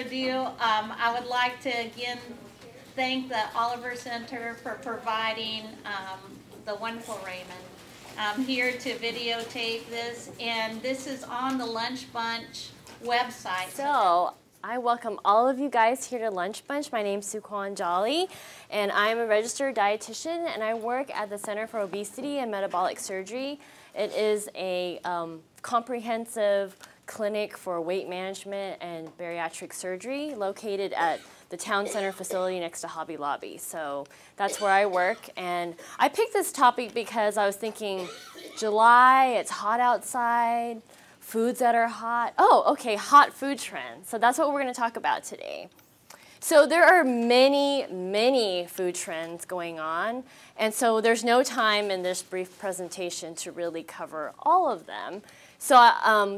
ado, I would like to again thank the Oliver Center for providing the wonderful Raymond. I'm here to videotape this, and this is on the Lunch Bunch website. So I welcome all of you guys here to Lunch Bunch. My name's Sukwan N.Jolley, and I'm a registered dietitian, and I work at the Center for Obesity and Metabolic Surgery. It is a comprehensive clinic for weight management and bariatric surgery located at the town center facility next to Hobby Lobby. So that's where I work. And I picked this topic because I was thinking, July, it's hot outside, foods that are hot. Oh, okay, hot food trends. So that's what we're going to talk about today. So there are many, many food trends going on. And so there's no time in this brief presentation to really cover all of them. So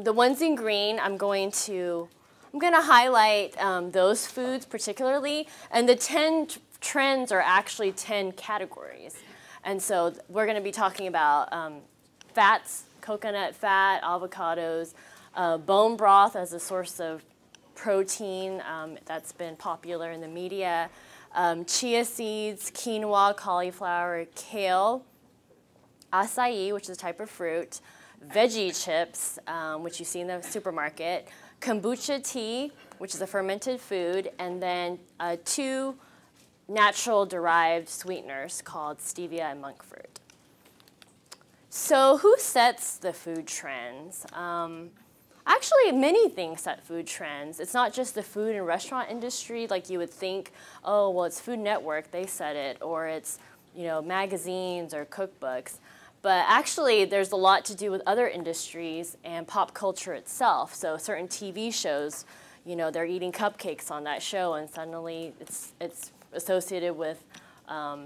the ones in green, I'm going to highlight those foods particularly, and the 10 trends are actually 10 categories. And so we're going to be talking about fats, coconut fat, avocados, bone broth as a source of protein that's been popular in the media, chia seeds, quinoa, cauliflower, kale, acai, which is a type of fruit, veggie chips, which you see in the supermarket, kombucha tea, which is a fermented food, and then 2 natural derived sweeteners called stevia and monk fruit. So who sets the food trends? Actually, many things set food trends. It's not just the food and restaurant industry like you would think, oh, well, it's Food Network, they set it, or it's, you know, magazines or cookbooks. But actually, there's a lot to do with other industries and pop culture itself. So certain TV shows, you know, they're eating cupcakes on that show, and suddenly it's associated with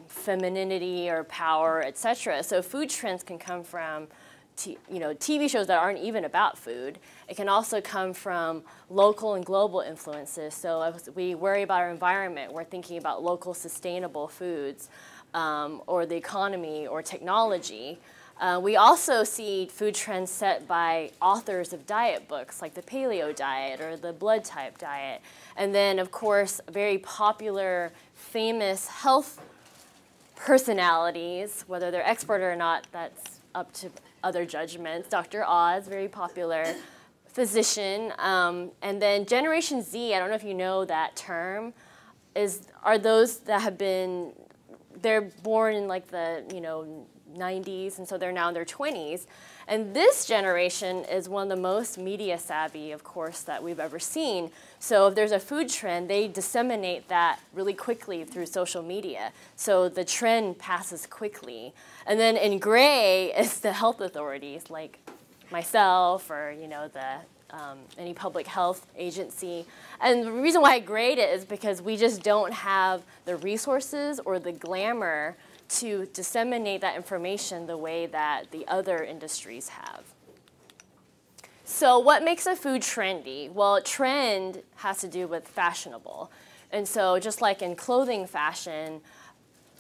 femininity or power, etc. So food trends can come from TV shows that aren't even about food. It can also come from local and global influences. So if we worry about our environment, we're thinking about local sustainable foods. Or the economy or technology. We also see food trends set by authors of diet books like the paleo diet or the blood type diet. And then, of course, very popular, famous health personalities, whether they're expert or not, that's up to other judgments. Dr. Oz, very popular physician. And then Generation Z, I don't know if you know that term, are those that have been they're born in like the 90s, and so they're now in their 20s. And this generation is one of the most media savvy, of course, that we've ever seen. So if there's a food trend, they disseminate that really quickly through social media. So the trend passes quickly. And then in gray is the health authorities, like myself or any public health agency. And the reason why I grade it is because we just don't have the resources or the glamour to disseminate that information the way that the other industries have. So what makes a food trendy? Well, trend has to do with fashionable. And so just like in clothing fashion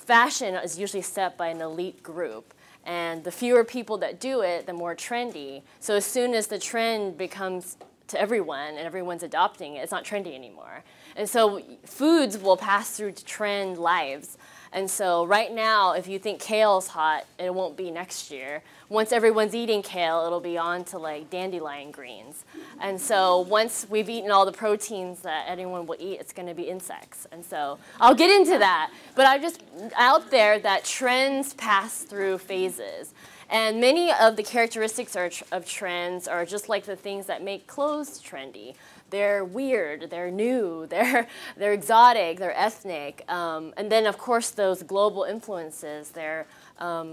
is usually set by an elite group. And the fewer people that do it, the more trendy. So as soon as the trend becomes to everyone and everyone's adopting it, it's not trendy anymore. And so foods will pass through trend lives. And so right now, if you think kale's hot, it won't be next year. Once everyone's eating kale, it'll be on to like dandelion greens. And so once we've eaten all the proteins that anyone will eat, it's going to be insects. And so I'll get into that. But I'm just out there that trends pass through phases. And many of the characteristics of trends are just like the things that make clothes trendy. They're weird, they're new, they're exotic, they're ethnic. And then, of course, those global influences, they're a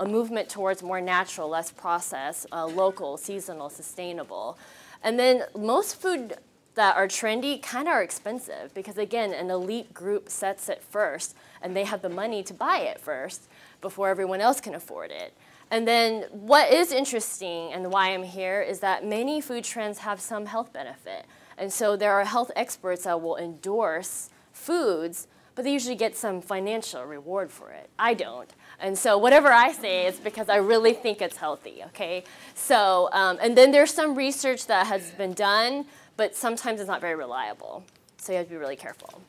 movement towards more natural, less processed, local, seasonal, sustainable. And then most food that are trendy kind of are expensive because, again, an elite group sets it first, and they have the money to buy it first before everyone else can afford it. And then what is interesting and why I'm here is that many food trends have some health benefit. And so there are health experts that will endorse foods, but they usually get some financial reward for it. I don't. And so whatever I say is because I really think it's healthy, okay? So, and then there's some research that has been done, but sometimes it's not very reliable. So you have to be really careful.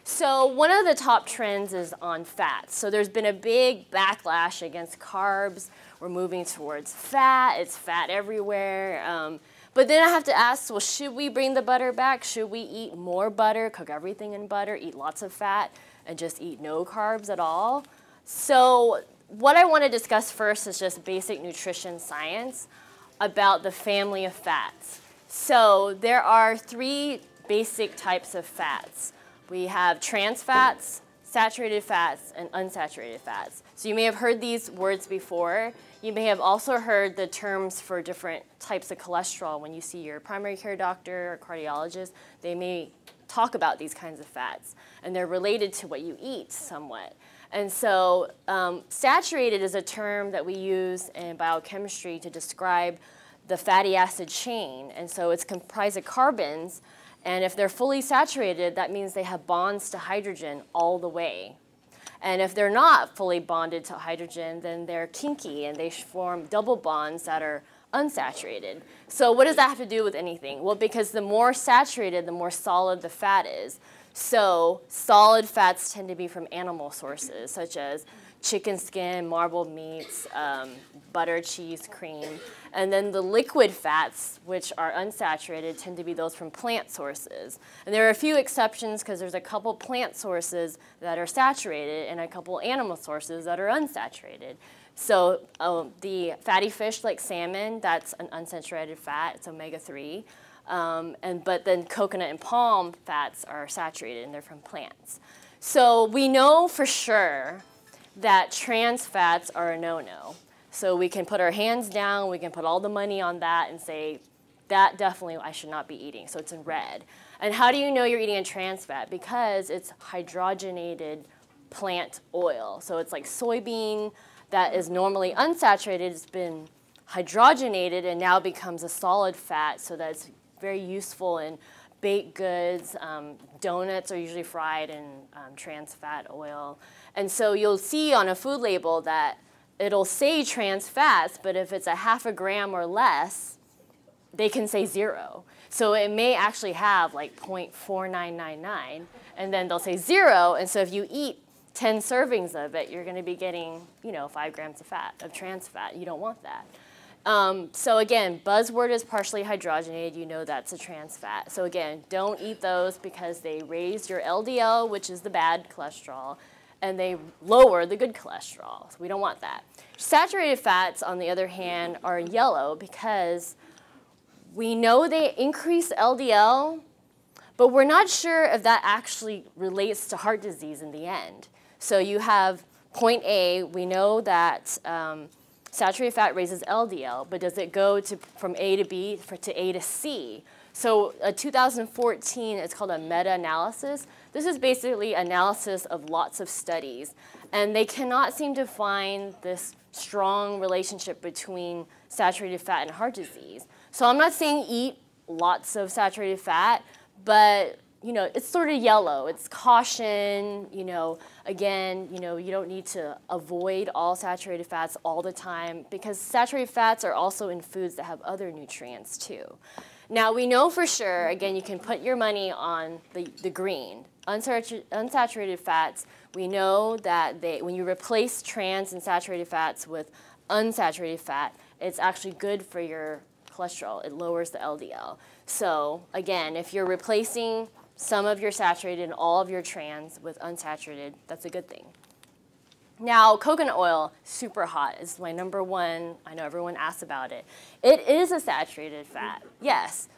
So one of the top trends is on fats. So there's been a big backlash against carbs. We're moving towards fat. It's fat everywhere. But then I have to ask, well, should we bring the butter back? Should we eat more butter, cook everything in butter, eat lots of fat, and just eat no carbs at all? So what I want to discuss first is just basic nutrition science about the family of fats. So there are 3 basic types of fats. We have trans fats, saturated fats, and unsaturated fats. So you may have heard these words before. You may have also heard the terms for different types of cholesterol. When you see your primary care doctor or cardiologist, they may talk about these kinds of fats, and they're related to what you eat somewhat. And so saturated is a term that we use in biochemistry to describe the fatty acid chain. And so it's comprised of carbons. And if they're fully saturated, that means they have bonds to hydrogen all the way. And if they're not fully bonded to hydrogen, then they're kinky and they form double bonds that are unsaturated. So what does that have to do with anything? Well, because the more saturated, the more solid the fat is. So solid fats tend to be from animal sources, such as chicken skin, marbled meats, butter, cheese, cream. And then the liquid fats, which are unsaturated, tend to be those from plant sources. And there are a few exceptions because there's a couple plant sources that are saturated and a couple animal sources that are unsaturated. So the fatty fish like salmon, that's an unsaturated fat, it's omega-3. But then coconut and palm fats are saturated and they're from plants. So we know for sure that trans fats are a no-no. So we can put our hands down, we can put all the money on that and say, that definitely I should not be eating. So it's in red. And how do you know you're eating a trans fat? Because it's hydrogenated plant oil. So it's like soybean that is normally unsaturated, it's been hydrogenated and now becomes a solid fat, so that's very useful in baked goods. Donuts are usually fried in trans fat oil. And so you'll see on a food label that it'll say trans fats, but if it's a half a gram or less, they can say 0. So it may actually have like 0.4999, and then they'll say 0. And so if you eat 10 servings of it, you're going to be getting, 5 grams of fat, of trans fat. You don't want that. So again, buzzword is partially hydrogenated. You know that's a trans fat. So again, don't eat those because they raise your LDL, which is the bad cholesterol, and they lower the good cholesterol. So we don't want that. Saturated fats, on the other hand, are yellow because we know they increase LDL, but we're not sure if that actually relates to heart disease in the end. So you have point A, we know that saturated fat raises LDL, but does it go from A to B to A to C? So 2014, it's called a meta-analysis. This is basically analysis of lots of studies, and they cannot seem to find this strong relationship between saturated fat and heart disease. So I'm not saying eat lots of saturated fat, but it's sort of yellow. It's caution, again, you don't need to avoid all saturated fats all the time because saturated fats are also in foods that have other nutrients too. Now we know for sure, again, you can put your money on the green. Unsaturated fats, we know that when you replace trans and saturated fats with unsaturated fat, it's actually good for your cholesterol. It lowers the LDL. So again, if you're replacing some of your saturated and all of your trans with unsaturated, that's a good thing. Now, coconut oil, super hot. It's my #1. I know everyone asks about it. It is a saturated fat, yes.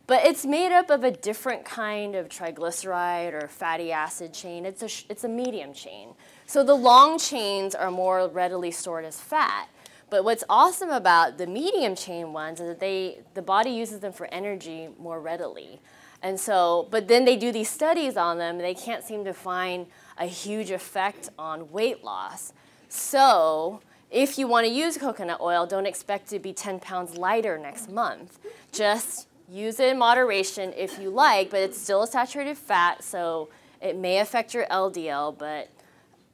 But it's made up of a different kind of triglyceride or fatty acid chain. It's a medium chain. So the long chains are more readily stored as fat. But what's awesome about the medium chain ones is that the body uses them for energy more readily. And so, but then they do these studies on them, and they can't seem to find a huge effect on weight loss. So if you want to use coconut oil, don't expect to be 10 pounds lighter next month. Just use it in moderation if you like, but it's still a saturated fat, so it may affect your LDL. But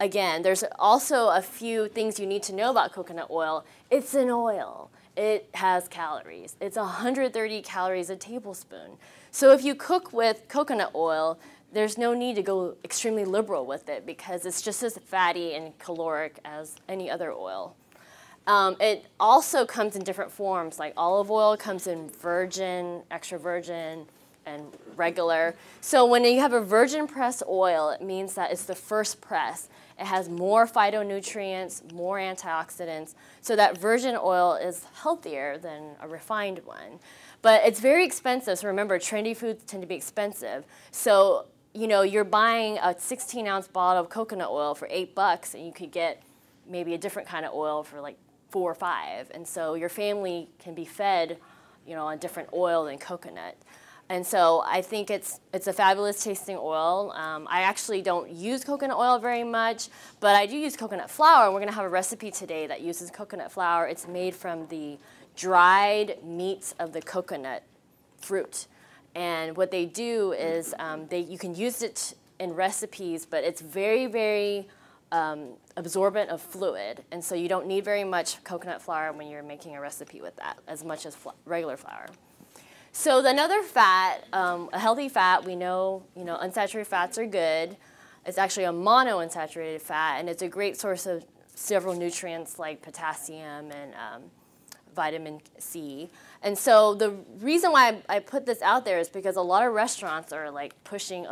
again, there's also a few things you need to know about coconut oil. It's an oil. It has calories. It's 130 calories a tablespoon. So if you cook with coconut oil, there's no need to go extremely liberal with it because it's just as fatty and caloric as any other oil. It also comes in different forms, like olive oil comes in virgin, extra virgin, and regular. So when you have a virgin press oil, it means that it's the first press. It has more phytonutrients, more antioxidants, so that virgin oil is healthier than a refined one. But it's very expensive, so remember, trendy foods tend to be expensive. So, you know, you're buying a 16-ounce bottle of coconut oil for $8, and you could get maybe a different kind of oil for like 4 or 5. And so your family can be fed, you know, on different oil than coconut. And so I think it's a fabulous tasting oil. I actually don't use coconut oil very much, but I do use coconut flour. We're going to have a recipe today that uses coconut flour. It's made from the dried meats of the coconut fruit. And what they do is you can use it in recipes, but it's very, very absorbent of fluid. And so you don't need very much coconut flour when you're making a recipe with that, as much as regular flour. So another fat, a healthy fat, we know, unsaturated fats are good. It's actually a monounsaturated fat, and it's a great source of several nutrients like potassium and vitamin C. And so the reason why I put this out there is because a lot of restaurants are like pushing,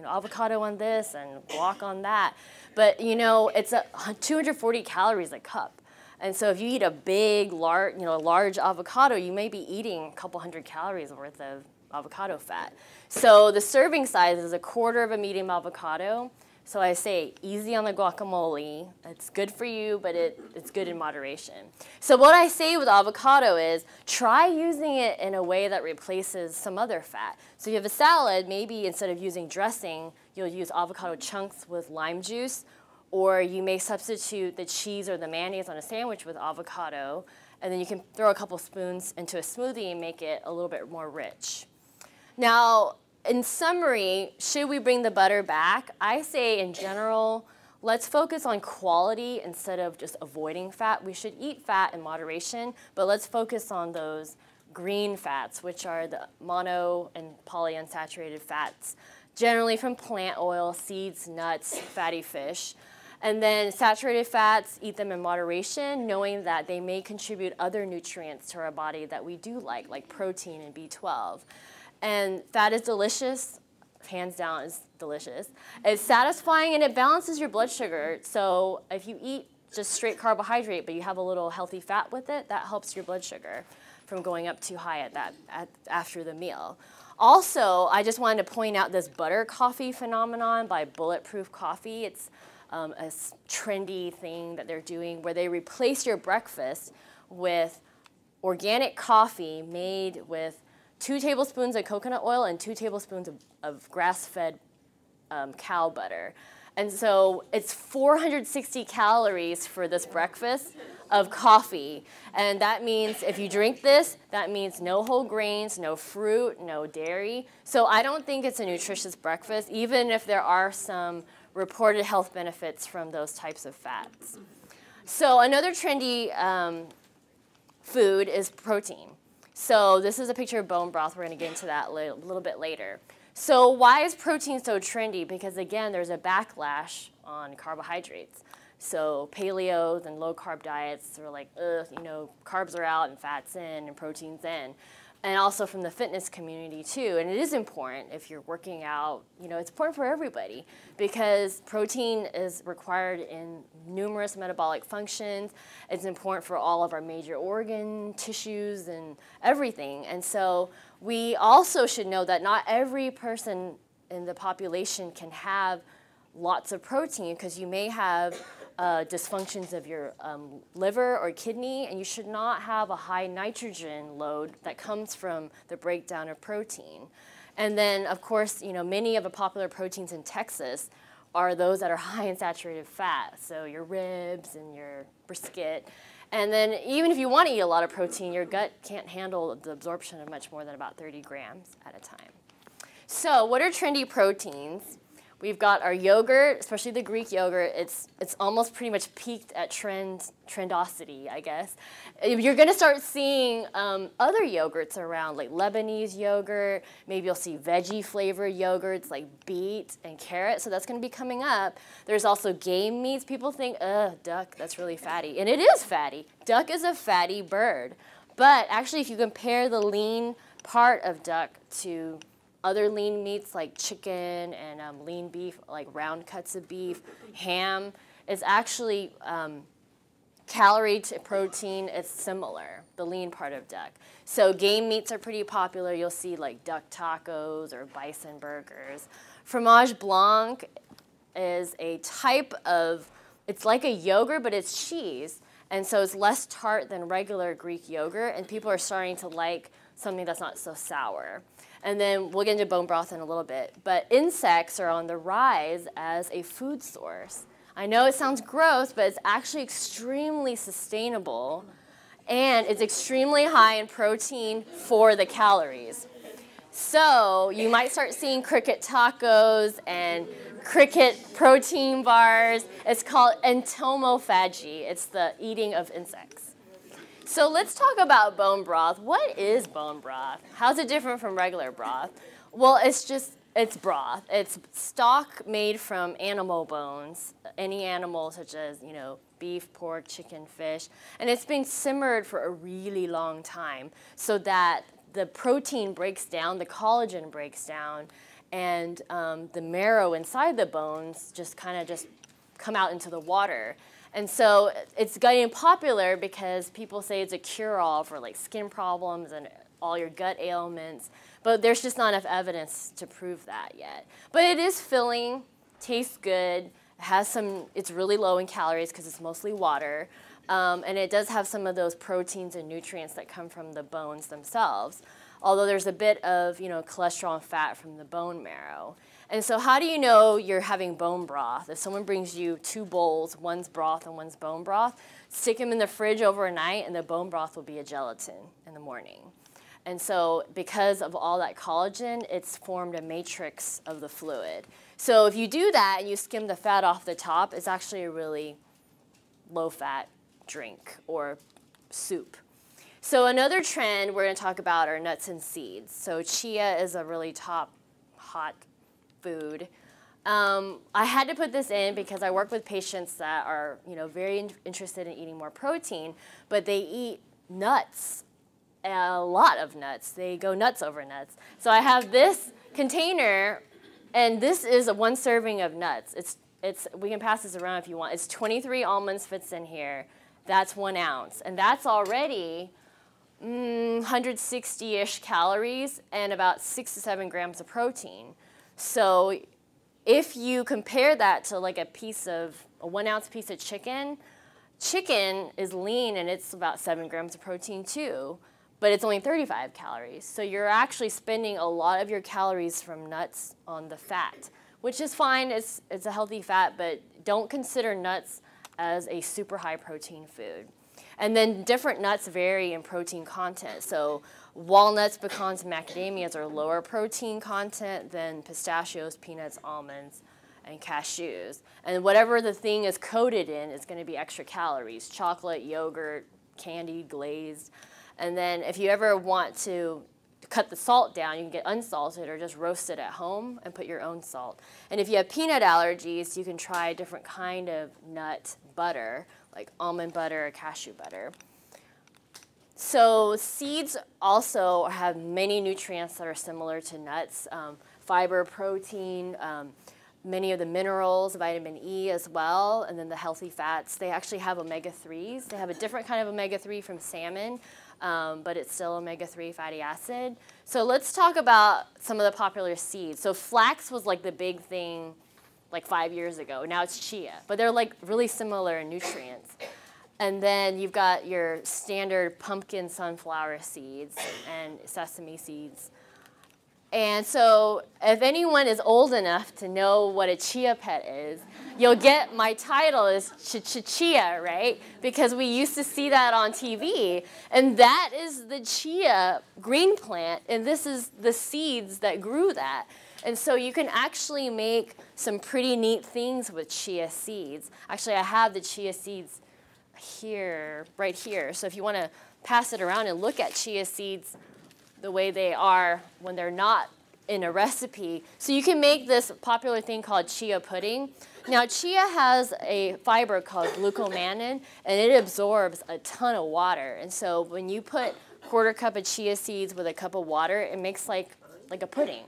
avocado on this and guac on that. But, it's 240 calories a cup. And so if you eat a big, large avocado, you may be eating a couple hundred calories worth of avocado fat. So the serving size is 1/4 of a medium avocado. So I say easy on the guacamole. It's good for you, but it's good in moderation. So what I say with avocado is try using it in a way that replaces some other fat. So you have a salad, maybe instead of using dressing, you'll use avocado chunks with lime juice. Or you may substitute the cheese or the mayonnaise on a sandwich with avocado, and then you can throw a couple spoons into a smoothie and make it a little bit more rich. Now, in summary, should we bring the butter back? I say in general, let's focus on quality instead of just avoiding fat. We should eat fat in moderation, but let's focus on those green fats, which are the mono and polyunsaturated fats, generally from plant oil, seeds, nuts, fatty fish. And then saturated fats, eat them in moderation, knowing that they may contribute other nutrients to our body that we do like protein and B12. And fat is delicious, hands down is delicious. It's satisfying and it balances your blood sugar. So if you eat just straight carbohydrate, but you have a little healthy fat with it, that helps your blood sugar from going up too high after the meal. Also, I just wanted to point out this butter coffee phenomenon by Bulletproof Coffee. It's a trendy thing that they're doing where they replace your breakfast with organic coffee made with 2 tablespoons of coconut oil and 2 tablespoons of grass-fed cow butter. And so it's 460 calories for this breakfast of coffee. And that means if you drink this, that means no whole grains, no fruit, no dairy. So I don't think it's a nutritious breakfast, even if there are some reported health benefits from those types of fats. So another trendy food is protein. So this is a picture of bone broth. We're going to get into that a little bit later. So why is protein so trendy? Because again, there's a backlash on carbohydrates. So paleo and low carb diets are like, carbs are out and fat's in and protein's in. And also from the fitness community too. And it is important if you're working out, it's important for everybody because protein is required in numerous metabolic functions. It's important for all of our major organ tissues and everything. And so we also should know that not every person in the population can have lots of protein because you may have dysfunctions of your liver or kidney, and you should not have a high nitrogen load that comes from the breakdown of protein. And then, of course, many of the popular proteins in Texas are those that are high in saturated fat, so your ribs and your brisket. And then even if you want to eat a lot of protein, your gut can't handle the absorption of much more than about 30 grams at a time. So what are trendy proteins? We've got our yogurt, especially the Greek yogurt. It's almost pretty much peaked at trendosity, I guess. You're going to start seeing other yogurts around, like Lebanese yogurt. Maybe you'll see veggie-flavored yogurts like beet and carrot. So that's going to be coming up. There's also game meats. People think, duck, that's really fatty. And it is fatty. Duck is a fatty bird. But actually, if you compare the lean part of duck to other lean meats like chicken and lean beef, like round cuts of beef, ham, it's actually calorie to protein, it's similar, the lean part of duck. So game meats are pretty popular. You'll see like duck tacos or bison burgers. Fromage blanc is a type of, it's like a yogurt, but it's cheese. And so it's less tart than regular Greek yogurt, and people are starting to like something that's not so sour. And then we'll get into bone broth in a little bit. But insects are on the rise as a food source. I know it sounds gross, but it's actually extremely sustainable, and it's extremely high in protein for the calories. So you might start seeing cricket tacos and cricket protein bars. It's called entomophagy. It's the eating of insects. So let's talk about bone broth. What is bone broth? How's it different from regular broth? Well, it's broth. It's stock made from animal bones, any animal such as, beef, pork, chicken, fish. And it's been simmered for a really long time so that the protein breaks down, the collagen breaks down, and the marrow inside the bones just come out into the water. And so it's getting popular because people say it's a cure-all for like skin problems and all your gut ailments, but there's just not enough evidence to prove that yet. But it is filling, tastes good, it's really low in calories because it's mostly water, and it does have some of those proteins and nutrients that come from the bones themselves, although there's a bit of cholesterol and fat from the bone marrow. And so how do you know you're having bone broth? If someone brings you 2 bowls, one's broth and one's bone broth, stick them in the fridge overnight and the bone broth will be a gelatin in the morning. And so because of all that collagen, it's formed a matrix of the fluid. So if you do that and you skim the fat off the top, it's actually a really low-fat drink or soup. So another trend we're going to talk about are nuts and seeds. So chia is a really top hot food. I had to put this in because I work with patients that are, very interested in eating more protein, but they eat nuts, a lot of nuts. They go nuts over nuts. So I have this container, and this is 1 serving of nuts. We can pass this around if you want. It's 23 almonds fits in here. That's 1 ounce, and that's already 160-ish calories and about 6 to 7 grams of protein. So if you compare that to like a 1 ounce piece of chicken, chicken is lean and it's about 7 grams of protein too, but it's only 35 calories. So you're actually spending a lot of your calories from nuts on the fat, which is fine. It's a healthy fat, but don't consider nuts as a super high protein food. And then different nuts vary in protein content. So walnuts, pecans, and macadamias are lower protein content than pistachios, peanuts, almonds, and cashews. And whatever the thing is coated in is going to be extra calories: chocolate, yogurt, candied, glazed. And then if you ever want to cut the salt down, you can get unsalted or just roast it at home and put your own salt. And if you have peanut allergies, you can try a different kind of nut butter, like almond butter or cashew butter. So seeds also have many nutrients that are similar to nuts: fiber, protein, many of the minerals, vitamin E as well, and then the healthy fats. They actually have omega-3s. They have a different kind of omega-3 from salmon, but it's still omega-3 fatty acid. So let's talk about some of the popular seeds. So flax was like the big thing like 5 years ago. Now it's chia, but they're like really similar in nutrients. And then you've got your standard pumpkin sunflower seeds and sesame seeds. And so if anyone is old enough to know what a chia pet is, you'll get my title is chia, right? Because we used to see that on TV. And that is the chia green plant, and this is the seeds that grew that. And so you can actually make some pretty neat things with chia seeds. Actually, I have the chia seeds here, right here. So if you want to pass it around and look at chia seeds the way they are when they're not in a recipe. So you can make this popular thing called chia pudding. Now, chia has a fiber called glucomannan, and it absorbs a ton of water. And so when you put a quarter cup of chia seeds with a cup of water, it makes like a pudding.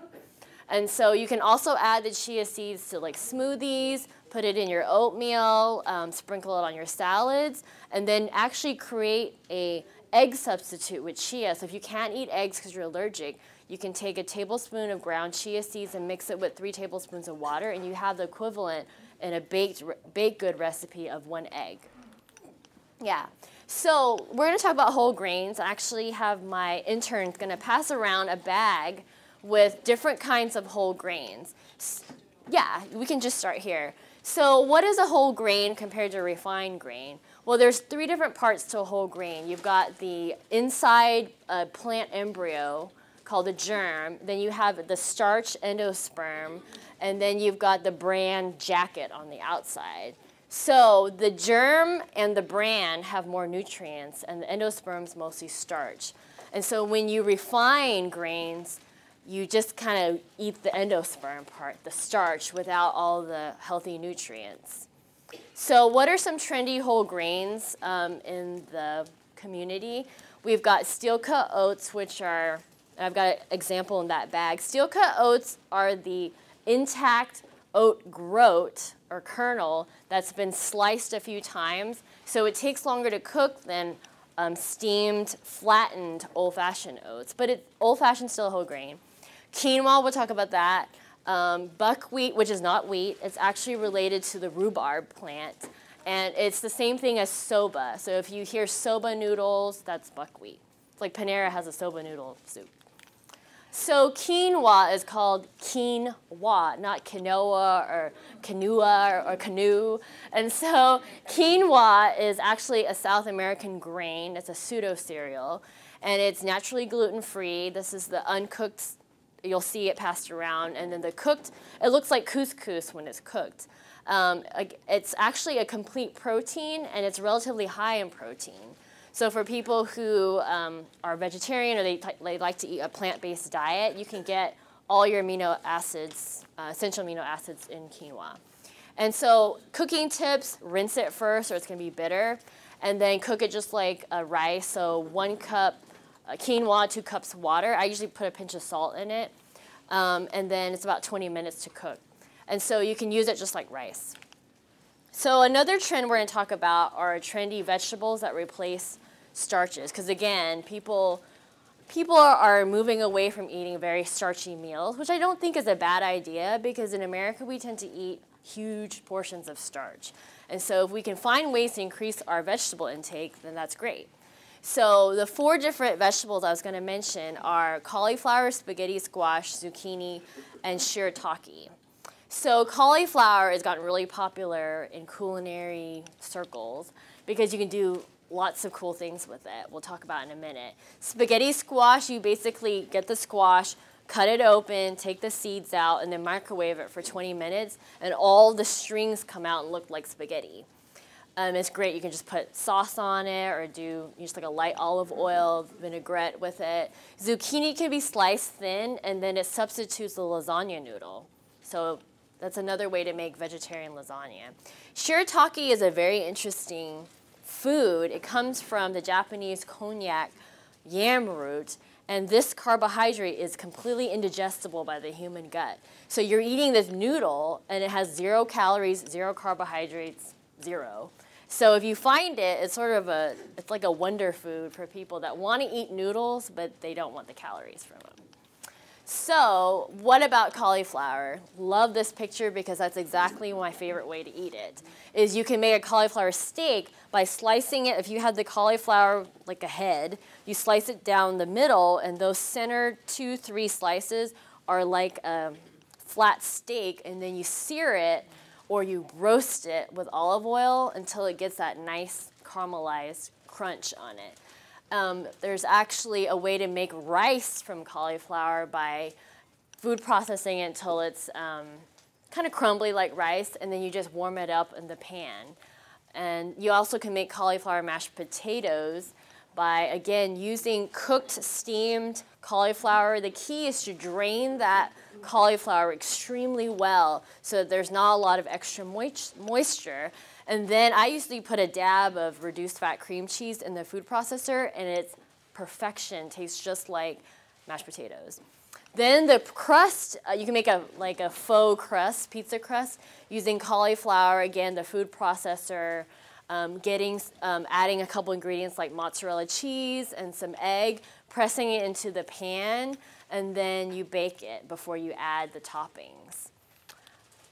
And so you can also add the chia seeds to like smoothies, put it in your oatmeal, sprinkle it on your salads, and then actually create a egg substitute with chia. So if you can't eat eggs because you're allergic, you can take a tablespoon of ground chia seeds and mix it with 3 tablespoons of water, and you have the equivalent in a baked good recipe of 1 egg. Yeah. So we're going to talk about whole grains. I actually have my interns going to pass around a bag with different kinds of whole grains. Yeah, we can just start here. So what is a whole grain compared to a refined grain? Well, there's 3 different parts to a whole grain. You've got the inside plant embryo called the germ. Then you have the starch endosperm. And then you've got the bran jacket on the outside. So the germ and the bran have more nutrients, and the endosperm's mostly starch. And so when you refine grains, you just kind of eat the endosperm part, the starch, without all the healthy nutrients. So what are some trendy whole grains in the community? We've got steel-cut oats, which are, I've got an example in that bag. Steel-cut oats are the intact oat groat or kernel that's been sliced a few times. So it takes longer to cook than steamed, flattened old-fashioned oats. But old-fashioned still a whole grain. Quinoa, we'll talk about that. Buckwheat, which is not wheat, it's actually related to the rhubarb plant. And it's the same thing as soba. So if you hear soba noodles, that's buckwheat. It's like Panera has a soba noodle soup. So quinoa is called quinoa, not quinoa or canoe. And so quinoa is actually a South American grain. It's a pseudo-cereal. And it's naturally gluten-free. This is the uncooked. You'll see it passed around. And then the cooked, it looks like couscous when it's cooked. It's actually a complete protein, and it's relatively high in protein. So for people who are vegetarian or they like to eat a plant-based diet, you can get all your amino acids, essential amino acids in quinoa. And so cooking tips, rinse it first or it's going to be bitter. And then cook it just like rice. So 1 cup quinoa, 2 cups water. I usually put a pinch of salt in it. And then it's about 20 minutes to cook. And so you can use it just like rice. So another trend we're going to talk about are trendy vegetables that replace starches. Because again, people are moving away from eating very starchy meals, which I don't think is a bad idea, because in America we tend to eat huge portions of starch. And so if we can find ways to increase our vegetable intake, then that's great. So the 4 different vegetables I was going to mention are cauliflower, spaghetti squash, zucchini, and shiitake. So cauliflower has gotten really popular in culinary circles because you can do lots of cool things with it. We'll talk about in a minute. Spaghetti squash, you basically get the squash, cut it open, take the seeds out, and then microwave it for 20 minutes, and all the strings come out and look like spaghetti. It's great. You can just put sauce on it or do just like a light olive oil, vinaigrette with it. Zucchini can be sliced thin, and then it substitutes the lasagna noodle. So that's another way to make vegetarian lasagna. Shiitake is a very interesting food. It comes from the Japanese konjac yam root, and this carbohydrate is completely indigestible by the human gut. So you're eating this noodle, and it has 0 calories, 0 carbohydrates, 0. So if you find it, it's sort of it's like a wonder food for people that want to eat noodles, but they don't want the calories from them. So what about cauliflower? Love this picture because that's exactly my favorite way to eat it. Is you can make a cauliflower steak by slicing it. If you had the cauliflower like a head, you slice it down the middle, and those center 2-3 slices are like a flat steak, and then you sear it or you roast it with olive oil until it gets that nice caramelized crunch on it. There's actually a way to make rice from cauliflower by food processing it until it's kind of crumbly like rice, and then you just warm it up in the pan. And you also can make cauliflower mashed potatoes by, again, using cooked, steamed cauliflower. The key is to drain that cauliflower extremely well so that there's not a lot of extra moisture. And then I usually put a dab of reduced fat cream cheese in the food processor, and it's perfection. Tastes just like mashed potatoes. Then the crust, you can make like a faux crust, pizza crust, using cauliflower, again, the food processor, adding a couple ingredients like mozzarella cheese and some egg, pressing it into the pan, and then you bake it before you add the toppings.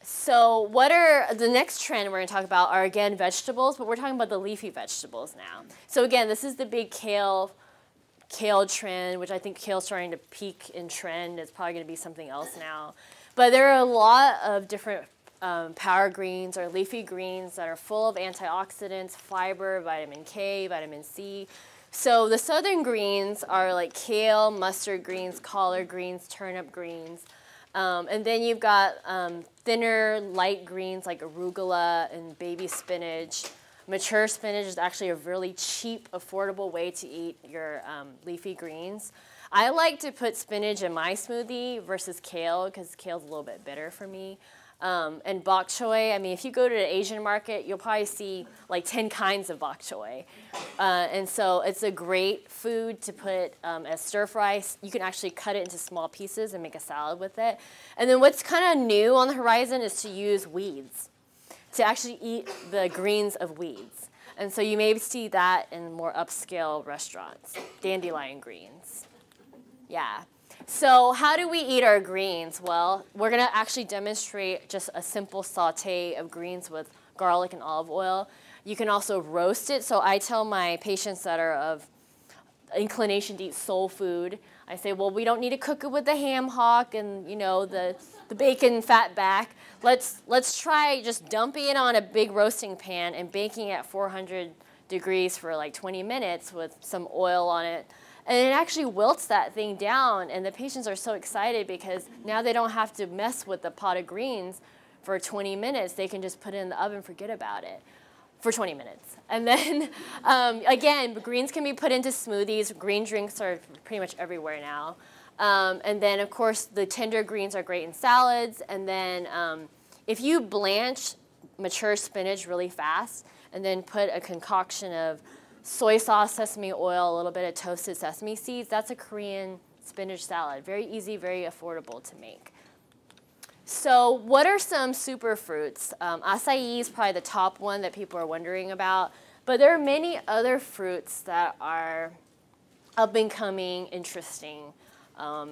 So what are the next trend we're going to talk about are, again, vegetables, but we're talking about the leafy vegetables now. So again, this is the big kale trend, which I think kale's starting to peak in trend. It's probably going to be something else now. But there are a lot of different power greens or leafy greens that are full of antioxidants, fiber, vitamin K, vitamin C. So the southern greens are like kale, mustard greens, collard greens, turnip greens. And then you've got thinner, light greens like arugula and baby spinach. Mature spinach is actually a really cheap, affordable way to eat your leafy greens. I like to put spinach in my smoothie versus kale because kale's a little bit bitter for me. And bok choy, I mean, if you go to the Asian market, you'll probably see like 10 kinds of bok choy. And so it's a great food to put as stir fry. You can actually cut it into small pieces and make a salad with it. And then what's kind of new on the horizon is to use weeds, to actually eat the greens of weeds. And so you may see that in more upscale restaurants, dandelion greens. Yeah. So how do we eat our greens? Well, we're going to actually demonstrate just a simple saute of greens with garlic and olive oil. You can also roast it. So I tell my patients that are of inclination to eat soul food, I say, well, we don't need to cook it with the ham hock and, you know, the bacon fat back. Let's try just dumping it on a big roasting pan and baking it at 400 degrees for like 20 minutes with some oil on it. And it actually wilts that thing down, and the patients are so excited because now they don't have to mess with the pot of greens for 20 minutes. They can just put it in the oven and forget about it for 20 minutes. And then, again, greens can be put into smoothies. Green drinks are pretty much everywhere now. And then, of course, the tender greens are great in salads. And then if you blanch mature spinach really fast and then put a concoction of soy sauce, sesame oil, a little bit of toasted sesame seeds, that's a Korean spinach salad. Very easy, very affordable to make. So what are some superfruits? Acai is probably the top one that people are wondering about, but there are many other fruits that are up and coming, interesting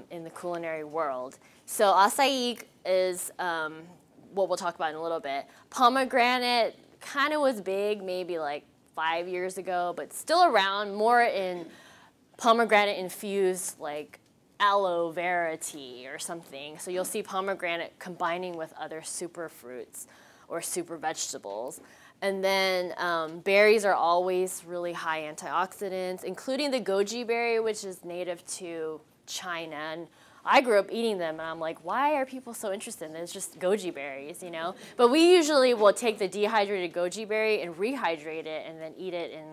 in the culinary world. So acai is what we'll talk about in a little bit. Pomegranate kind of was big maybe like 5 years ago, but still around, more in pomegranate infused like aloe vera tea or something. So you'll see pomegranate combining with other super fruits or super vegetables. And then berries are always really high antioxidants, including the goji berry, which is native to China. And I grew up eating them, and I'm like, why are people so interested in this? It's just goji berries, you know? But we usually will take the dehydrated goji berry and rehydrate it and then eat it in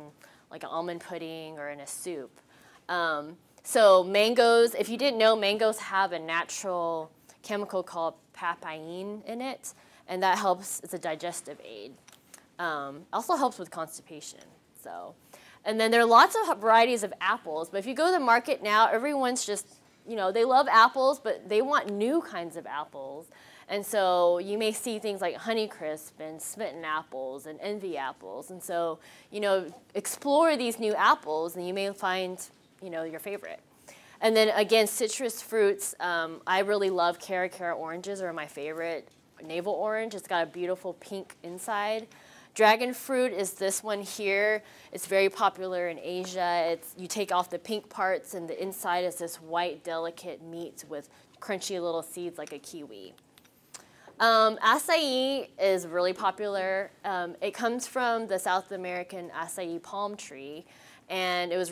like an almond pudding or in a soup. So mangoes, if you didn't know, mangoes have a natural chemical called papain in it, and that helps, it's a digestive aid. Also helps with constipation, so. And then there are lots of varieties of apples, but if you go to the market now, everyone's just, you know, they love apples, but they want new kinds of apples. And so you may see things like Honeycrisp and Smitten apples and Envy apples. And so, you know, explore these new apples and you may find, you know, your favorite. And then again, citrus fruits, I really love Cara oranges are my favorite. Navel orange, it's got a beautiful pink inside. Dragon fruit is this one here. It's very popular in Asia. You take off the pink parts and the inside is this white, delicate meat with crunchy little seeds like a kiwi. Acai is really popular. It comes from the South American acai palm tree, and it was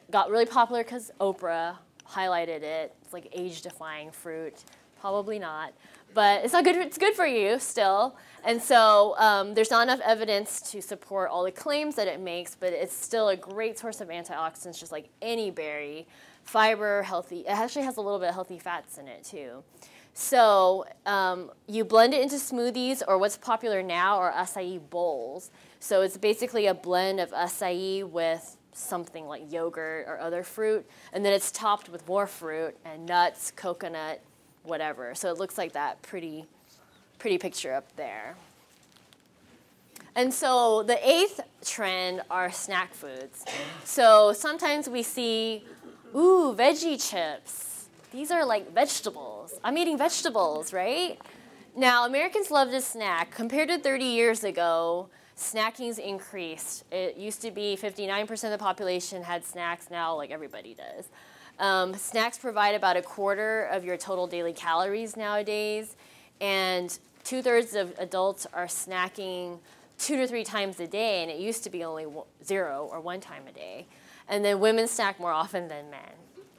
got really popular because Oprah highlighted it. It's like age-defying fruit. Probably not. But it's not good. It's good for you still. And so there's not enough evidence to support all the claims that it makes, but it's still a great source of antioxidants, just like any berry. Fiber, healthy. It actually has a little bit of healthy fats in it too. So you blend it into smoothies, or what's popular now are acai bowls. So it's basically a blend of acai with something like yogurt or other fruit, and then it's topped with more fruit and nuts, coconut, whatever. So it looks like that pretty picture up there. And so the 8th trend are snack foods. So sometimes we see, ooh, veggie chips. These are like vegetables. I'm eating vegetables, right? Now, Americans love to snack. Compared to 30 years ago, snacking's increased. It used to be 59% of the population had snacks. Now, like everybody does. Snacks provide about 1/4 of your total daily calories nowadays, and 2/3 of adults are snacking 2 to 3 times a day, and it used to be only 0 or 1 time a day. And then women snack more often than men.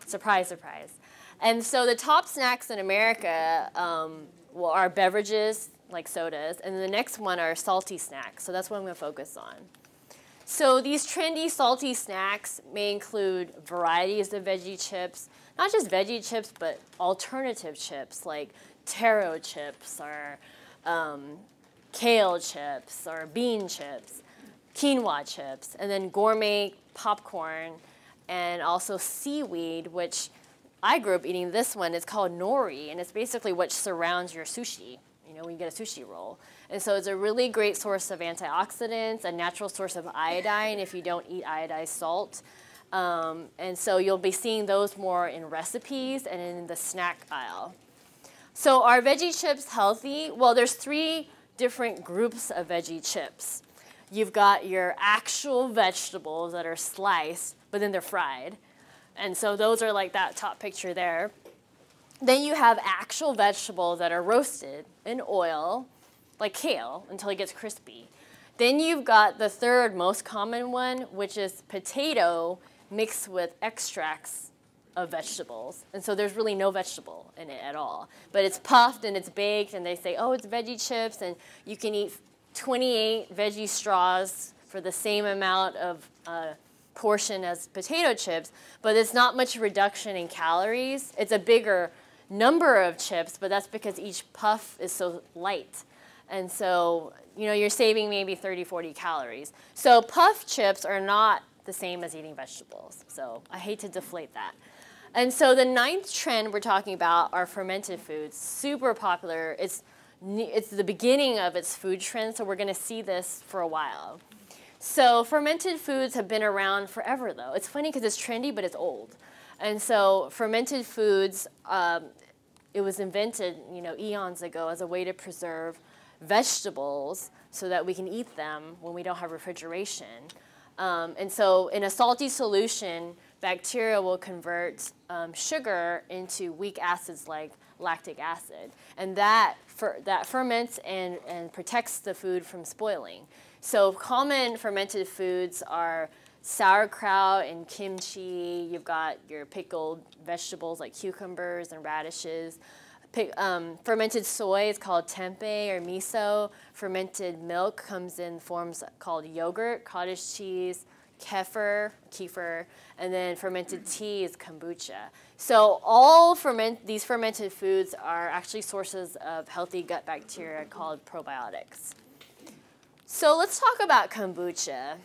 Surprise, surprise. And so the top snacks in America are beverages, like sodas, and the next one are salty snacks. So that's what I'm going to focus on. So these trendy salty snacks may include varieties of veggie chips, not just veggie chips, but alternative chips like taro chips or kale chips or bean chips, quinoa chips, and then gourmet popcorn, and also seaweed, which I grew up eating this one. It's called nori, and it's basically what surrounds your sushi, you know, when you get a sushi roll. And so it's a really great source of antioxidants, a natural source of iodine if you don't eat iodized salt. And so you'll be seeing those more in recipes and in the snack aisle. So are veggie chips healthy? Well, there's 3 different groups of veggie chips. You've got your actual vegetables that are sliced, but then they're fried. And so those are like that top picture there. Then you have actual vegetables that are roasted in oil, like kale, until it gets crispy. Then you've got the 3rd most common one, which is potato mixed with extracts of vegetables. And so there's really no vegetable in it at all. But it's puffed and it's baked, and they say, oh, it's veggie chips, and you can eat 28 veggie straws for the same amount of portion as potato chips, but it's not much reduction in calories. It's a bigger number of chips, but that's because each puff is so light. And so, you know, you're saving maybe 30, 40 calories. So puff chips are not the same as eating vegetables. So I hate to deflate that. And so the 9th trend we're talking about are fermented foods. Super popular. It's the beginning of its food trend, so we're going to see this for a while. So fermented foods have been around forever, though. It's funny because it's trendy, but it's old. And so fermented foods, it was invented, you know, eons ago as a way to preserve vegetables so that we can eat them when we don't have refrigeration. And so in a salty solution, bacteria will convert sugar into weak acids like lactic acid. And that ferments and protects the food from spoiling. So common fermented foods are sauerkraut and kimchi. You've got your pickled vegetables like cucumbers and radishes. Fermented soy is called tempeh or miso. Fermented milk comes in forms called yogurt, cottage cheese, kefir, and then fermented tea is kombucha. So all these fermented foods are actually sources of healthy gut bacteria called probiotics. So let's talk about kombucha.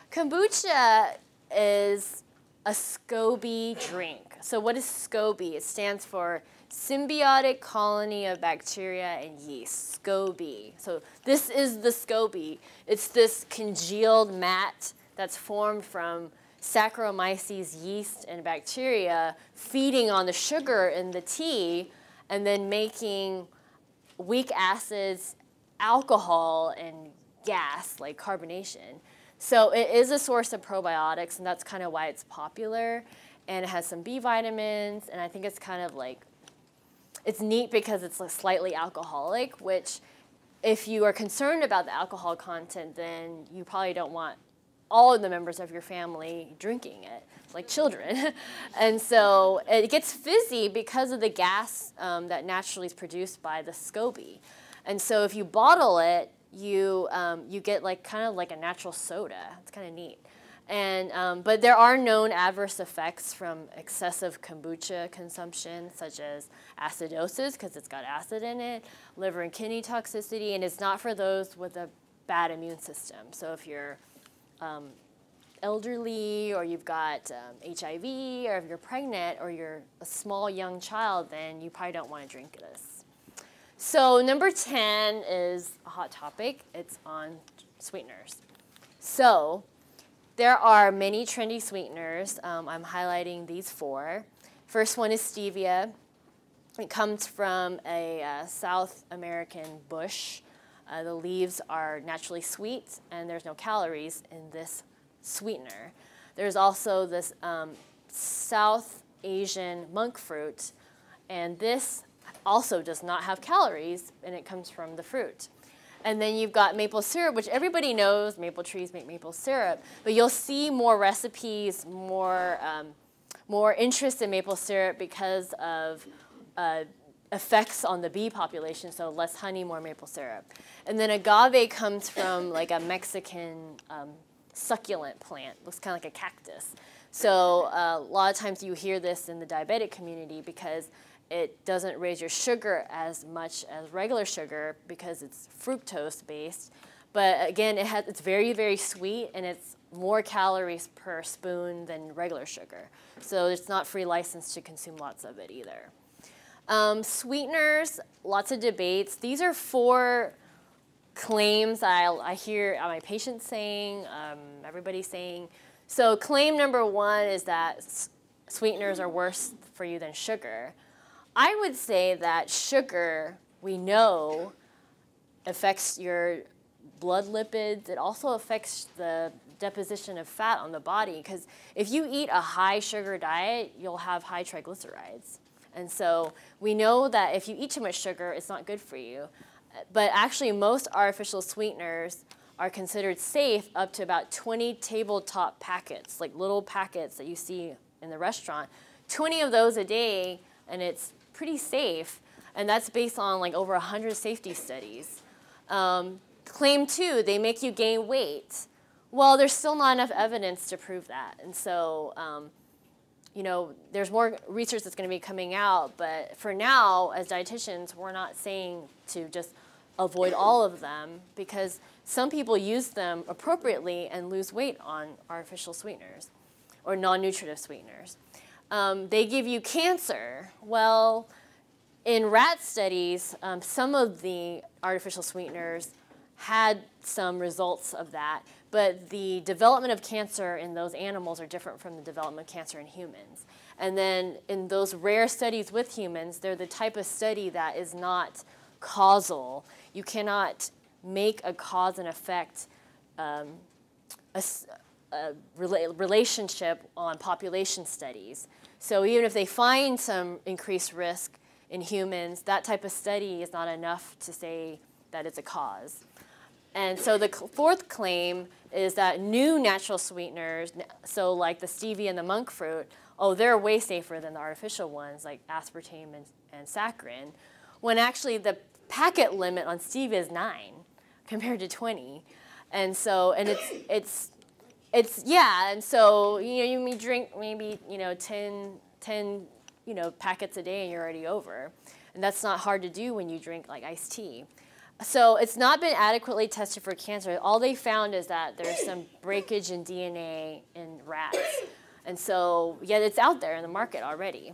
Kombucha is a SCOBY drink. So what is SCOBY? It stands for Symbiotic Colony of Bacteria and Yeast, SCOBY. So this is the SCOBY. It's this congealed mat that's formed from Saccharomyces yeast and bacteria feeding on the sugar in the tea and then making weak acids, alcohol, and gas, like carbonation. So it is a source of probiotics, and that's kind of why it's popular. And it has some B vitamins, and I think it's kind of like, it's neat because it's like slightly alcoholic, which if you are concerned about the alcohol content, then you probably don't want all of the members of your family drinking it, like children. And so it gets fizzy because of the gas that naturally is produced by the SCOBY. And so if you bottle it, you get like kind of like a natural soda. It's kind of neat. And but there are known adverse effects from excessive kombucha consumption, such as acidosis, because it's got acid in it, liver and kidney toxicity, and it's not for those with a bad immune system. So if you're elderly, or you've got HIV, or if you're pregnant, or you're a small young child, then you probably don't want to drink this. So number 10 is a hot topic. It's on sweeteners. So there are many trendy sweeteners. I'm highlighting these 4. First one is stevia. It comes from a South American bush. The leaves are naturally sweet, and there's no calories in this sweetener. There's also this South Asian monk fruit, and this also does not have calories, and it comes from the fruit. And then you've got maple syrup, which everybody knows maple trees make maple syrup, but you'll see more recipes, more interest in maple syrup because of effects on the bee population, so less honey, more maple syrup. And then agave comes from like a Mexican succulent plant. Looks kind of like a cactus. So a lot of times you hear this in the diabetic community because it doesn't raise your sugar as much as regular sugar because it's fructose based. But again, it's very, very sweet, and it's more calories per spoon than regular sugar. So it's not free license to consume lots of it either. Sweeteners, lots of debates. These are 4 claims I hear my patients saying, everybody saying. So claim number 1 is that sweeteners are worse for you than sugar. I would say that sugar, we know, affects your blood lipids. It also affects the deposition of fat on the body, because if you eat a high sugar diet, you'll have high triglycerides. And so we know that if you eat too much sugar, it's not good for you. But actually, most artificial sweeteners are considered safe up to about 20 tabletop packets, like little packets that you see in the restaurant. 20 of those a day, and it's pretty safe. And that's based on like over 100 safety studies. Claim 2, they make you gain weight. Well, there's still not enough evidence to prove that. And so, you know, there's more research that's going to be coming out, but for now, as dietitians, we're not saying to just avoid all of them, because some people use them appropriately and lose weight on artificial sweeteners or non-nutritive sweeteners. They give you cancer. Well, in rat studies, some of the artificial sweeteners had some results of that, but the development of cancer in those animals are different from the development of cancer in humans. And then in those rare studies with humans, they're the type of study that is not causal. You cannot make a cause and effect relationship on population studies. So even if they find some increased risk in humans, that type of study is not enough to say that it's a cause. And so the 4th claim is that new natural sweeteners, so like the stevia and the monk fruit, oh, they're way safer than the artificial ones like aspartame and saccharin, when actually the packet limit on stevia is 9 compared to 20. And so, and it's yeah, and so, you know, you may drink maybe, you know, 10 you know, packets a day and you're already over. And that's not hard to do when you drink like iced tea. So it's not been adequately tested for cancer. All they found is that there's some breakage in DNA in rats. And so, yeah, it's out there in the market already.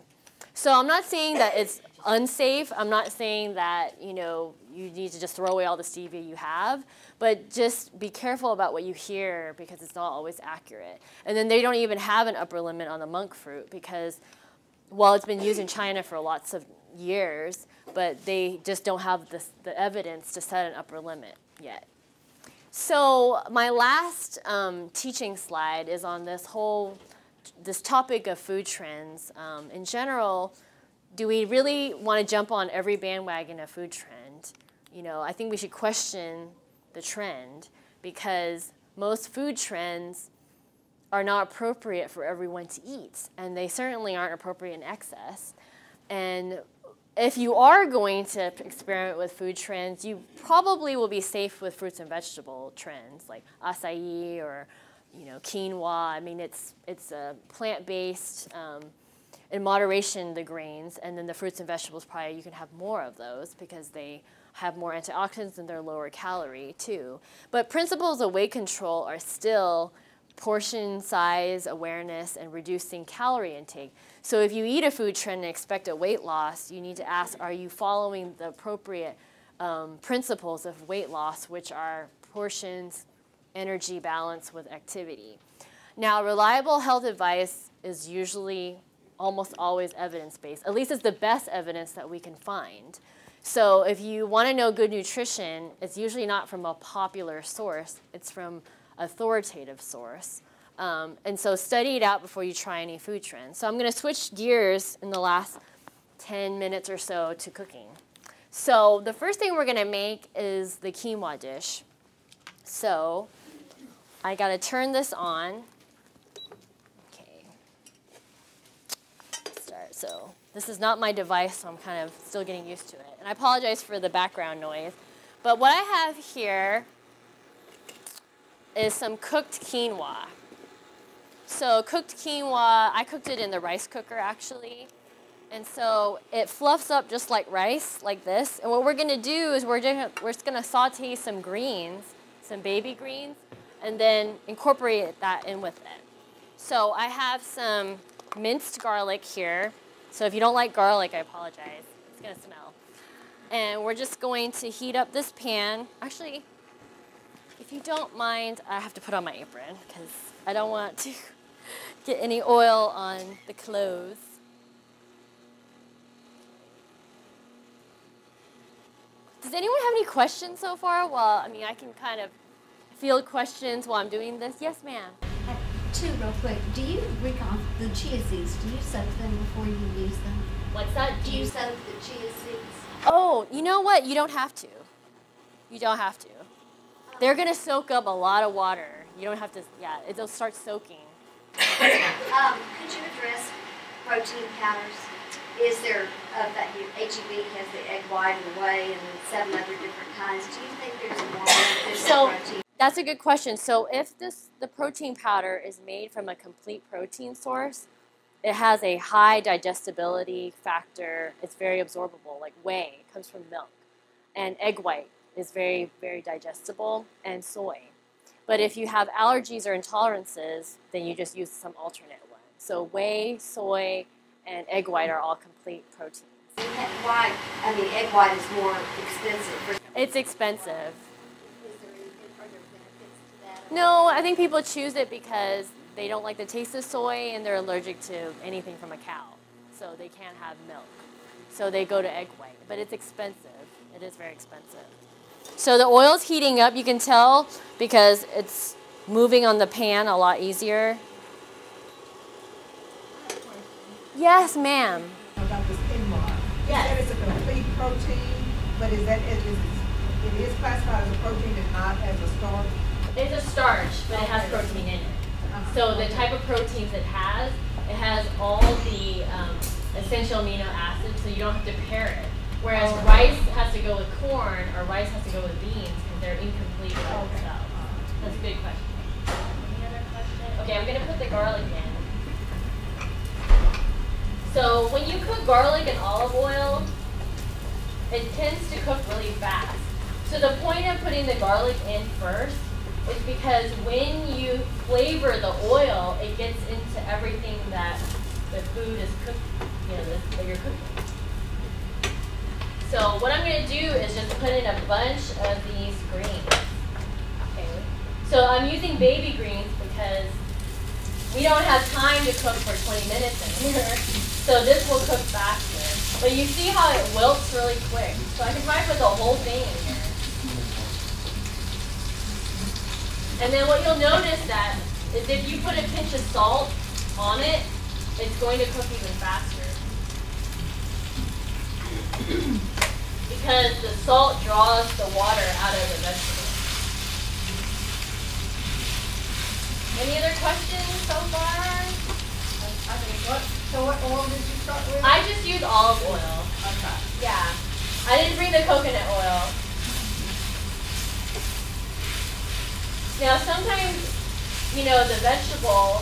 So I'm not saying that it's unsafe. I'm not saying that, you know, you need to just throw away all the stevia you have. But just be careful about what you hear, because it's not always accurate. And then they don't even have an upper limit on the monk fruit, because while it's been used in China for lots of years, but they just don't have the evidence to set an upper limit yet. So my last teaching slide is on this topic of food trends. In general, do we really want to jump on every bandwagon of food trend? You know, I think we should question the trend, because most food trends are not appropriate for everyone to eat, and they certainly aren't appropriate in excess. And if you are going to experiment with food trends, you probably will be safe with fruits and vegetable trends like acai or quinoa. I mean, it's a plant-based, in moderation, the grains, and then the fruits and vegetables, probably you can have more of those because they have more antioxidants and they're lower calorie too. But principles of weight control are still portion size awareness and reducing calorie intake. So if you eat a food trend and expect a weight loss, you need to ask, are you following the appropriate principles of weight loss, which are portions, energy balance with activity. Now, reliable health advice is usually almost always evidence-based. At least it's the best evidence that we can find. So if you want to know good nutrition, it's usually not from a popular source. It's from authoritative source. And so study it out before you try any food trends. So I'm going to switch gears in the last 10 minutes or so to cooking. So the first thing we're going to make is the quinoa dish. So I got to turn this on. Okay. Start. So this is not my device, so I'm kind of still getting used to it. And I apologize for the background noise. But what I have here is some cooked quinoa. So cooked quinoa, I cooked it in the rice cooker actually. And so it fluffs up just like rice, like this. And what we're gonna do is we're just gonna saute some greens, some baby greens, and then incorporate that in with it. So I have some minced garlic here. So if you don't like garlic, I apologize. It's gonna smell. And we're just going to heat up this pan. Actually, if you don't mind, I have to put on my apron because I don't want to get any oil on the clothes. Does anyone have any questions so far? Well, I mean, I can kind of field questions while I'm doing this. Yes, ma'am. Two real quick. Do you recon the chia seeds? Do you soak them before you use them? What's that? Do you soak the chia seeds? Oh, you know what? You don't have to. You don't have to. They're going to soak up a lot of water. You don't have to, yeah, it'll start soaking. Could you address protein powders? Is there, that HEB has the egg white and the whey and 7 other different kinds. Do you think there's a more beneficial protein? That's a good question. So if the protein powder is made from a complete protein source, it has a high digestibility factor. It's very absorbable, like whey. It comes from milk. And egg white is very, very digestible, and soy. But if you have allergies or intolerances, then you just use some alternate one. So whey, soy, and egg white are all complete proteins. White, I mean, egg white is more expensive. It's expensive. Are there benefits to that? No, I think people choose it because they don't like the taste of soy and they're allergic to anything from a cow. So they can't have milk. So they go to egg white. But it's expensive. It is very expensive. So the oil's heating up, you can tell, because it's moving on the pan a lot easier. Yes, ma'am. About this quinoa. Yes. You said it's a complete protein, but it is classified as a protein and not as a starch? It's a starch, but it has protein in it. So the type of proteins it has all the essential amino acids, so you don't have to pair it. Whereas rice has to go with corn, or rice has to go with beans, because they're incomplete by themselves. That's a good question. Any other question? Okay, I'm going to put the garlic in. So when you cook garlic in olive oil, it tends to cook really fast. So the point of putting the garlic in first is because when you flavor the oil, it gets into everything that the food is cooked, that you're cooking. So what I'm going to do is just put in a bunch of these greens. Okay. So I'm using baby greens because we don't have time to cook for 20 minutes in here. So this will cook faster. But you see how it wilts really quick. So I can probably put the whole thing in here. And then what you'll notice that is if you put a pinch of salt on it, it's going to cook even faster. Because the salt draws the water out of the vegetable. Any other questions so far? So what oil did you start with? I just use olive oil. Okay. Yeah. I didn't bring the coconut oil. Now sometimes, you know, the vegetable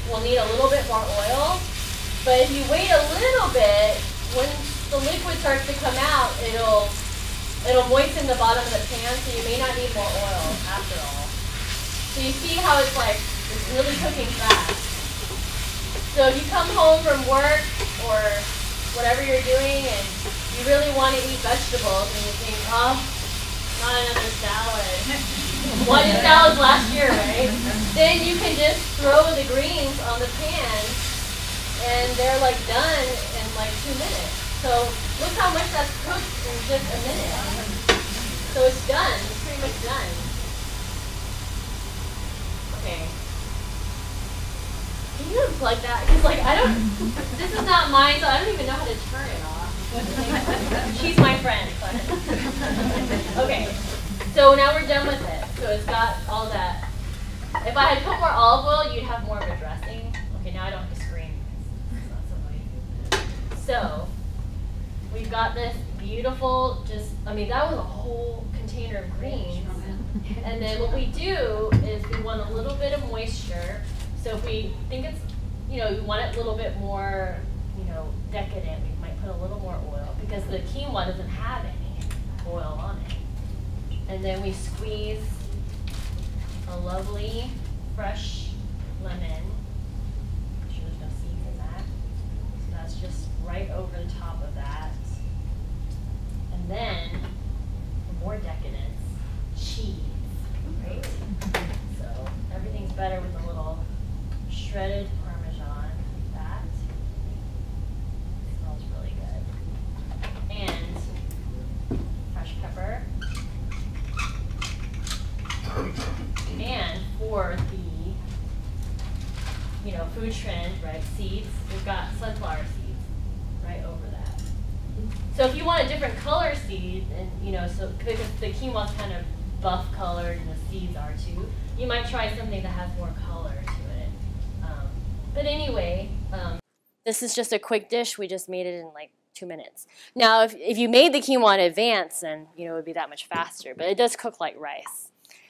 will need a little bit more oil, but if you wait a little bit, when the liquid starts to come out, it'll moisten the bottom of the pan, so you may not need more oil after all. So you see how it's like, it's really cooking fast. So if you come home from work or whatever you're doing and you really want to eat vegetables and you think, oh, not another salad. Wanted salads last year, right? Then you can just throw the greens on the pan and they're like done in like 2 minutes. So look how much that's cooked in just a minute. So it's done, it's pretty much done. Okay. Can you unplug that? Because like I don't, this is not mine, so I don't even know how to turn it off. She's my friend. But okay. So now we're done with it. So it's got all that. If I had put more olive oil, you'd have more of a dressing. Okay, now I don't have to scream. It's not so funny. So we've got this beautiful, I mean, that was a whole container of greens. And then what we do is we want a little bit of moisture. So if we think it's, you know, you want it a little bit more, you know, decadent, we might put a little more oil because the quinoa doesn't have any oil on it. And then we squeeze a lovely fresh lemon. Make sure there's no seeds in that. So that's just right over the top of that. And then, for more decadence, cheese, right? So everything's better with a little shredded Parmesan like that. It smells really good. And fresh pepper. And for the, you know, food trend, right, seeds, we've got sunflower seeds right over that. So if you want a different color seed, and you know, so because the quinoa's kind of buff colored and the seeds are too, you might try something that has more color to it. But anyway, this is just a quick dish. We just made it in like 2 minutes. Now, if you made the quinoa in advance, then you know it would be that much faster. But it does cook like rice.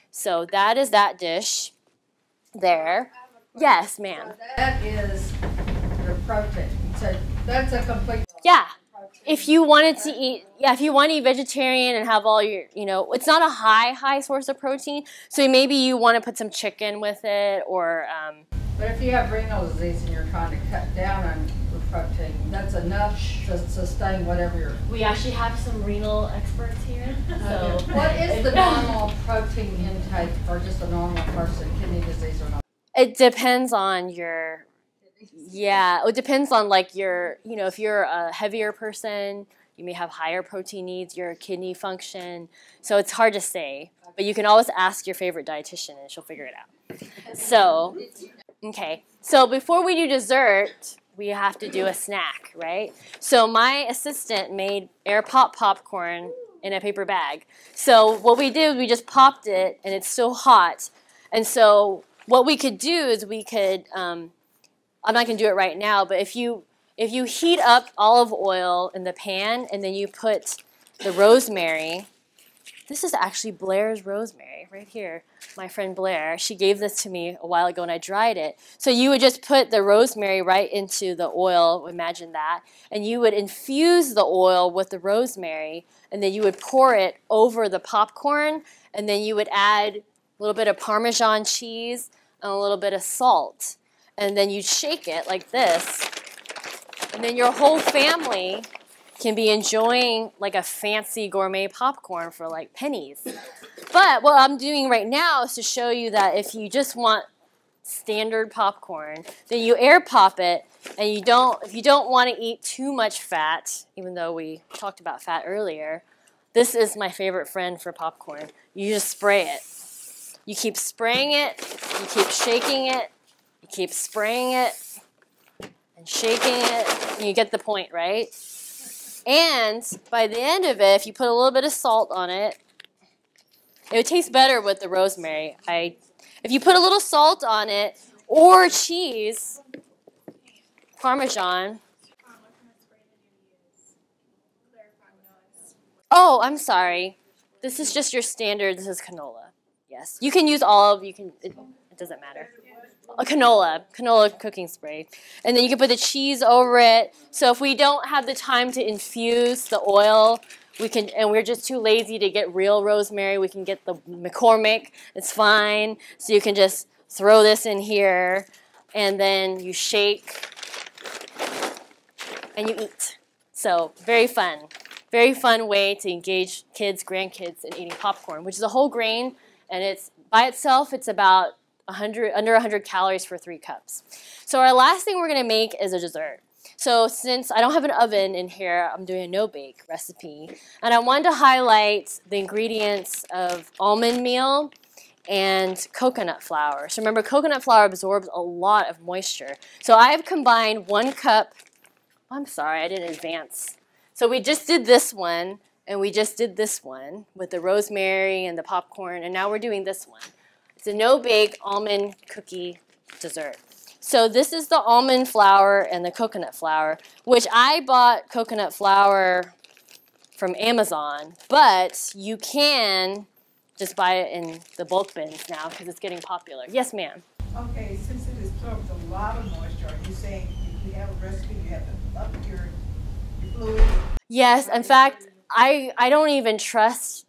So that is that dish there. Yes, ma'am. So that is your protein. So that's a complete. Yeah. If you wanted to eat, if you want to eat vegetarian and have all your, you know, it's not a high source of protein. So maybe you want to put some chicken with it or. But if you have renal disease and you're trying to cut down on the protein, that's enough to sustain whatever you're. We actually have some renal experts here. So what is the normal protein intake for just a normal person, kidney disease or not? It depends on your. Yeah, it depends on like your, you know, if you're a heavier person, you may have higher protein needs, your kidney function. So it's hard to say, but you can always ask your favorite dietitian and she'll figure it out. So, okay. So before we do dessert, we have to do a snack, right? So my assistant made air pop popcorn in a paper bag. So what we did, we just popped it and it's still hot. And so what we could do is we could, I'm not going to do it right now, but if you heat up olive oil in the pan and then you put the rosemary, this is actually Blair's rosemary right here. My friend Blair, she gave this to me a while ago and I dried it. So you would just put the rosemary right into the oil, imagine that, and you would infuse the oil with the rosemary and then you would pour it over the popcorn and then you would add a little bit of Parmesan cheese and a little bit of salt. And then you shake it like this, and then your whole family can be enjoying like a fancy gourmet popcorn for like pennies. But what I'm doing right now is to show you that if you just want standard popcorn, then you air pop it, and if you don't want to eat too much fat, even though we talked about fat earlier, this is my favorite friend for popcorn. You just spray it. You keep spraying it, you keep shaking it, you keep spraying it and shaking it, and you get the point, right? And by the end of it, if you put a little bit of salt on it, it would taste better with the rosemary. If you put a little salt on it or cheese, Parmesan. Oh, I'm sorry. This is just your standard. This is canola. Yes, you can use olive. You can. It doesn't matter. A canola cooking spray, and then you can put the cheese over it. So if we don't have the time to infuse the oil, we can, and we're just too lazy to get real rosemary. We can get the McCormick. It's fine. So you can just throw this in here, and then you shake, and you eat. So very fun way to engage kids, grandkids in eating popcorn, which is a whole grain, and it's by itself it's about under 100 calories for 3 cups. So our last thing we're going to make is a dessert. So since I don't have an oven in here, I'm doing a no-bake recipe. And I wanted to highlight the ingredients of almond meal and coconut flour. So remember, coconut flour absorbs a lot of moisture. So I've combined 1 cup. I'm sorry, I didn't advance. So we just did this one, and we just did this one with the rosemary and the popcorn, and now we're doing this one. It's a no-bake almond cookie dessert. So this is the almond flour and the coconut flour, which I bought coconut flour from Amazon, but you can just buy it in the bulk bins now because it's getting popular. Yes, ma'am. Okay, since it absorbs a lot of moisture, are you saying if you have a recipe, you have to up your fluid? Yes, in fact, I don't even trust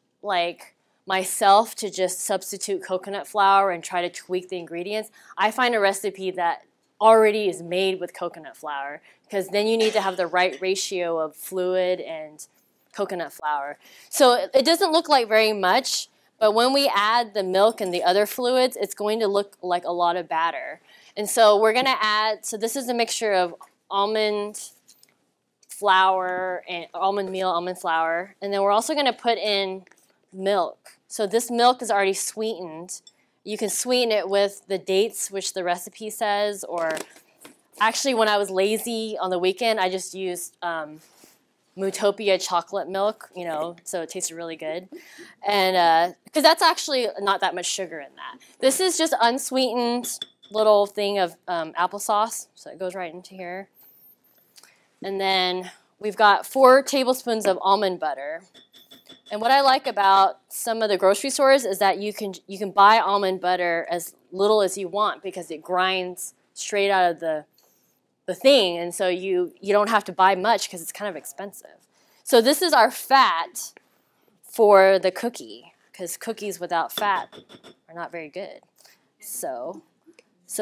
myself to just substitute coconut flour and try to tweak the ingredients. I find a recipe that already is made with coconut flour because then you need to have the right ratio of fluid and coconut flour. So it doesn't look like very much, but when we add the milk and the other fluids, it's going to look like a lot of batter. And so we're going to add, so this is a mixture of almond flour and almond meal, almond flour, and then we're also going to put in milk. So this milk is already sweetened. You can sweeten it with the dates, which the recipe says, or actually when I was lazy on the weekend, I just used Mootopia chocolate milk, so it tasted really good. And because that's actually not that much sugar in that. This is just unsweetened little thing of applesauce, so it goes right into here. And then we've got 4 tablespoons of almond butter. And what I like about some of the grocery stores is that you can buy almond butter as little as you want because it grinds straight out of the thing, and so you don't have to buy much because it's kind of expensive. So this is our fat for the cookie because cookies without fat are not very good. So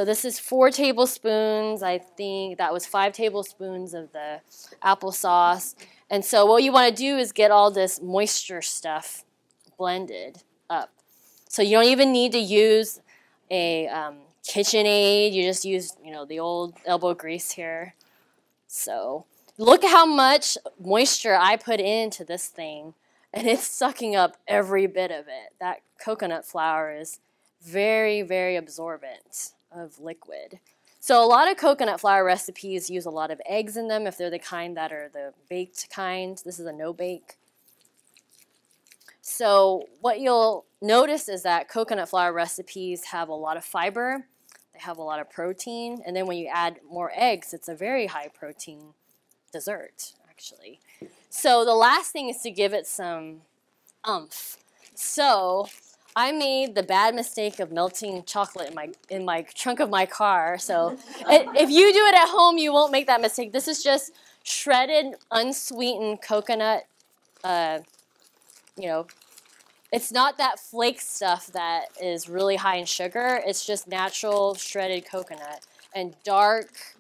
this is 4 tablespoons. I think that was 5 tablespoons of the applesauce. And so what you want to do is get all this moisture stuff blended up. So you don't even need to use a KitchenAid. You just use, the old elbow grease here. So look how much moisture I put into this thing, and it's sucking up every bit of it. That coconut flour is very, very absorbent of liquid. So a lot of coconut flour recipes use a lot of eggs in them if they're the kind that are the baked kind. This is a no-bake. So what you'll notice is that coconut flour recipes have a lot of fiber. They have a lot of protein. And then when you add more eggs, it's a very high protein dessert, actually. So the last thing is to give it some oomph. So I made the bad mistake of melting chocolate in my trunk of my car. So if you do it at home, you won't make that mistake. This is just shredded, unsweetened coconut. It's not that flake stuff that is really high in sugar. It's just natural shredded coconut and dark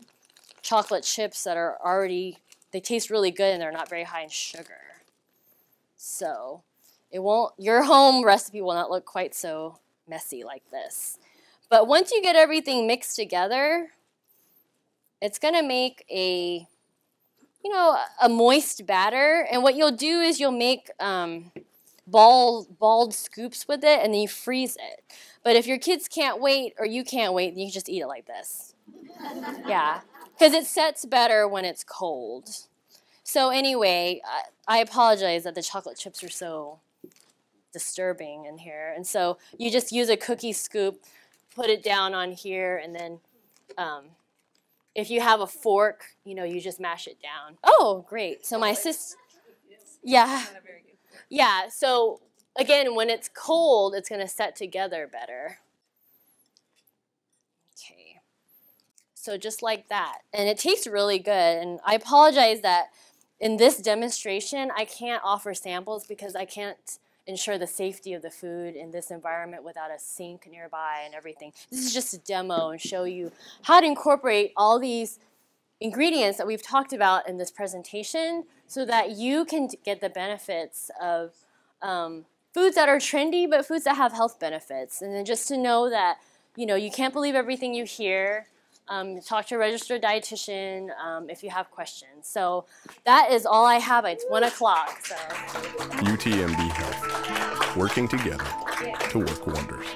chocolate chips that are already, they taste really good and they're not very high in sugar. So your home recipe will not look quite so messy like this. But once you get everything mixed together, it's going to make a moist batter. And what you'll do is you'll make balled scoops with it, and then you freeze it. But if your kids can't wait or you can't wait, then you can just eat it like this. Yeah, because it sets better when it's cold. So anyway, I apologize that the chocolate chips are so disturbing in here. And so you just use a cookie scoop, put it down on here, and then if you have a fork, you know, you just mash it down. Oh, great. So my sister, yeah. Yeah, so again, when it's cold, it's going to set together better. Okay. So just like that. And it tastes really good. And I apologize that in this demonstration, I can't offer samples because I can't ensure the safety of the food in this environment without a sink nearby and everything. This is just a demo and show you how to incorporate all these ingredients that we've talked about in this presentation so that you can get the benefits of foods that are trendy, but foods that have health benefits. And then just to know that, you know, you can't believe everything you hear. Talk to a registered dietitian if you have questions. So that is all I have. It's 1 o'clock. So. UTMB Health, working together to work wonders.